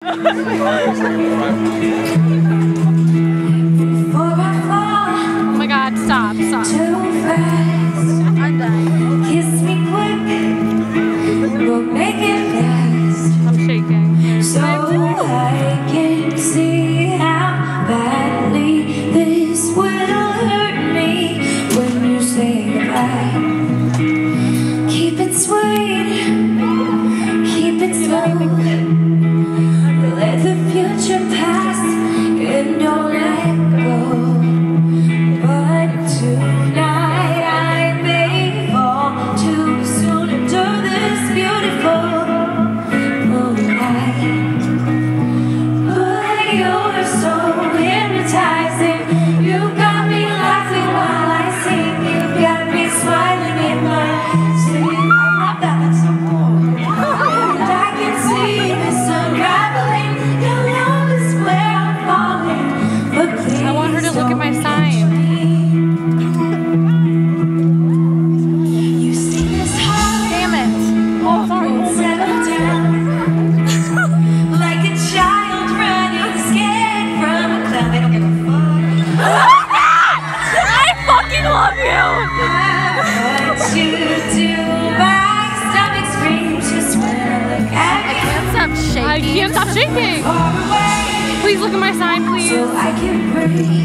Oh my god, stop. I'm done. Kiss me quick, but make it fast. I'm shaking. So I can see how badly this will hurt me when you say goodbye. Keep it sweet, keep it slow. Let the future pass and don't let go. But tonight I may fall too soon into this beautiful moonlight. But you're so hypnotizing. You got me laughing while I sing. You got me smiling in my sleep. I love that song. And I can see this unraveling. Your love is where I'm falling. But please, I want her to look at my sign. You see this heart. Damn it. Oh, sorry. Settle down. Like a child running scared from a clown. They don't give a fuck. I fucking love you. What you do, my stomach screams just when I look at you. I can't stop shaking. Far away, Please look at my sign, please. so I can breathe.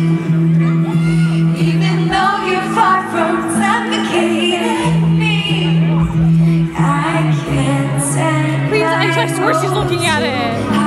Even though you're far from suffocating me, I can't stand. Please, I swear she's looking at it. I